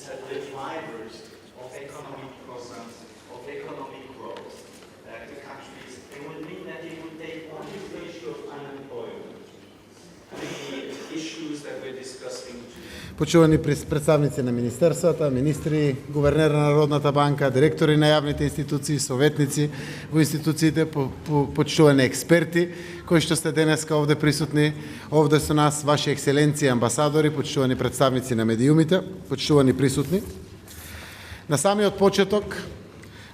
the drivers of economic programs, of economic growth. The countries, it would mean that it would take on this ratio of unemployment, the issues that we're discussing today. Почувани представници на министерствата, министри, гувернер на Народната банка, директори на јавните институции, советници во институциите, почувани експерти кои што сте денеска овде присутни, овде со нас, ваши екселенции, амбасадори, почувани представници на медиумите, почувани присутни. На самиот почеток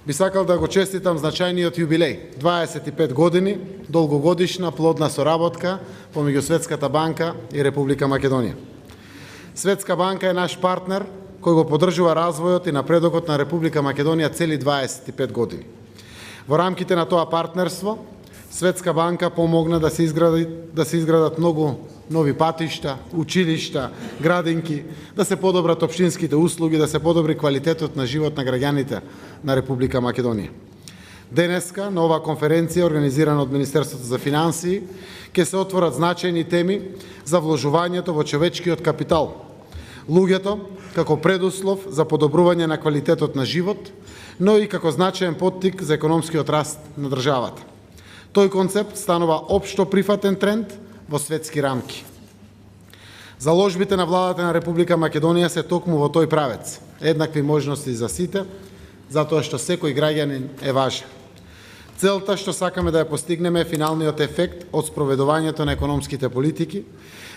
би сакал да го честитам значајниот јубилеј, 25 години, долгогодишна плодна соработка помеѓу Светската банка и Република Македонија. Светска банка е наш партнер кој го поддржува развојот и напредокот на Република Македонија цели 25 години. Во рамките на тоа партнерство, Светска банка помогна да се изградат многу нови патишта, училишта, градинки, да се подобрат општинските услуги, да се подобри квалитетот на живот на граѓаните на Република Македонија. Денеска, на оваа конференција, организирана од Министерството за финансии, ќе се отворат значајни теми за вложувањето во човечкиот капитал. Луѓето како предуслов за подобрување на квалитетот на живот, но и како значаен поттик за економскиот раст на државата. Тој концепт станува општо прифатен тренд во светски рамки. Заложбите на владата на Република Македонија се токму во тој правец. Еднакви можности за сите, затоа што секој граѓанин е важен. Целта што сакаме да ја постигнеме е финалниот ефект од спроведувањето на економските политики,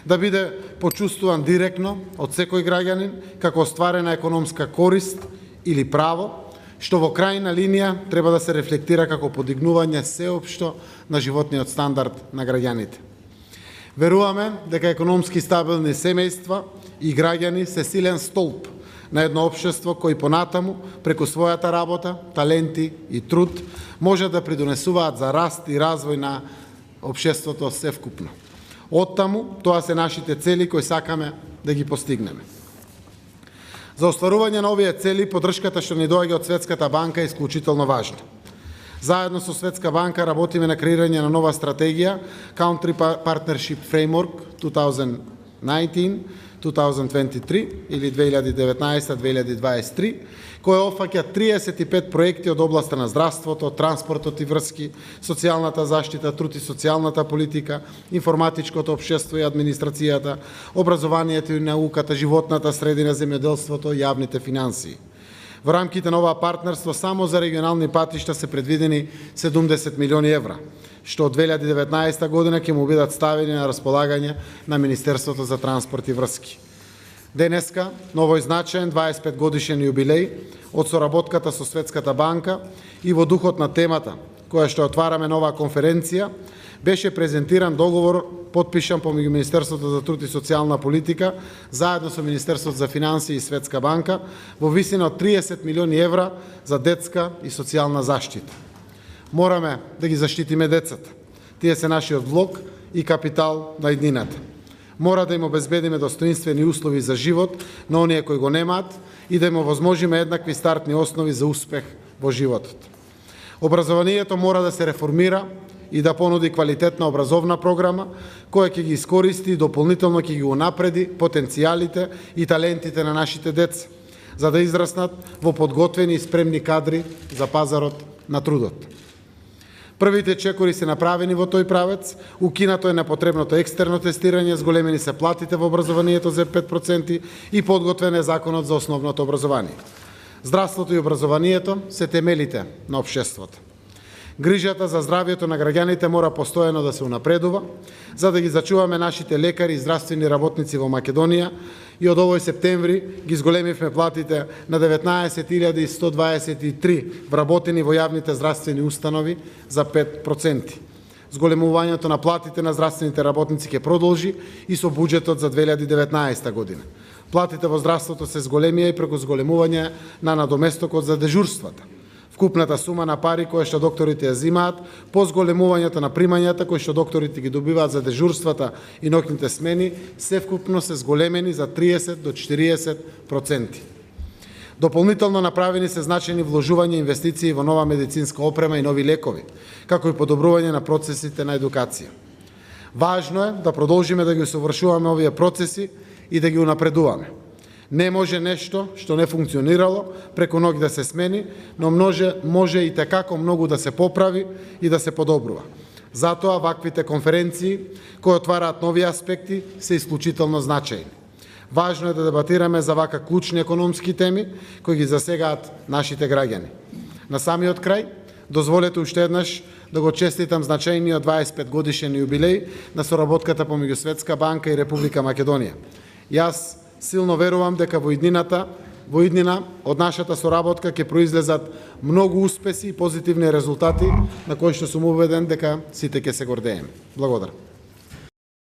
да биде почувствуван директно од секој граѓанин како остварена економска корист или право, што во крајна линија треба да се рефлектира како подигнување сеопшто на животниот стандард на граѓаните. Веруваме дека економски стабилни семејства и граѓани се силен столб на едно општество кој понатаму, преку својата работа, таленти и труд, може да придонесуваат за раст и развој на општеството севкупно. Оттаму, тоа се нашите цели кои сакаме да ги постигнеме. За остварување на овие цели, поддршката што ни доаѓа од Светската банка е исклучително важна. Заедно со Светска банка работиме на креирање на нова стратегија Country Partnership Framework 2019-2023 или 2019-2023, која опфаќа 35 проекти од областа на здравството, транспортот и врски, социјалната заштита, труд и социјалната политика, информатичкото општество и администрацијата, образованието и науката, животната средина, земјоделството и јавните финансии. Во рамките на оваа партнерство само за регионални патишта се предвидени 70 милиони евра, што од 2019 година ќе му бидат ставени на располагање на Министерството за транспорт и врски. Денеска, на овој значаен 25 годишен јубилеј од соработката со Светската банка и во духот на темата која што отвараме нова конференција, беше презентиран договор потпишан помеѓу Министерството за труд и социјална политика заедно со Министерството за финансии и Светска банка во висина од 30 милиони евра за детска и социјална заштита. Мораме да ги заштитиме децата. Тие се нашиот влог и капитал на иднината. Мора да им обезбедиме достоинствени услови за живот на оние кои го немаат и да им овозможиме еднакви стартни основи за успех во животот. Образованието мора да се реформира и да понуди квалитетна образовна програма, која ќе ги искористи и дополнително ќе ги унапреди потенцијалите и талентите на нашите деца, за да израснат во подготвени и спремни кадри за пазарот на трудот. Првите чекори се направени во тој правец, укинато е непотребното екстерно тестирање, зголемени се платите во образованието за 5% и подготвен е законот за основното образование. Здравството и образованието се темелите на општеството. Грижата за здравјето на граѓаните мора постојано да се унапредува, за да ги зачуваме нашите лекари и здравствени работници во Македонија и од овој септември ги зголемивме платите на 19.123 вработени во јавните здравствени установи за 5%. Зголемувањето на платите на здравствените работници ќе продолжи и со буџетот за 2019 година. Платите во здравството се зголемија и преку зголемување на надоместокот за дежурствата. Вкупната сума на пари која што докторите ја зимаат, по зголемувањето на примањата кои што докторите ги добиваат за дежурствата и ноќните смени, се вкупно се зголемени за 30 до 40%. Дополнително направени се значајни вложувања и инвестиции во нова медицинска опрема и нови лекови, како и подобрување на процесите на едукација. Важно е да продолжиме да ги усовршуваме овие процеси и да ги унапредуваме. Не може нешто што не функционирало преку ноќ да се смени, но може и tekako многу да се поправи и да се подобрува. Затоа ваквите конференции кои отвараат нови аспекти се исклучително значајни. Важно е да дебатираме за вака клучни економски теми кои ги засегаат нашите граѓани. На самиот крај, дозволете уште еднаш да го честитам значајниот 25 годишен јубилеј на соработката помеѓу Светска банка и Република Македонија. Јас силно верувам дека во иднина од нашата соработка ќе произлезат многу успеси и позитивни резултати на кои што сум убеден дека сите ќе се гордееме. Благодарам.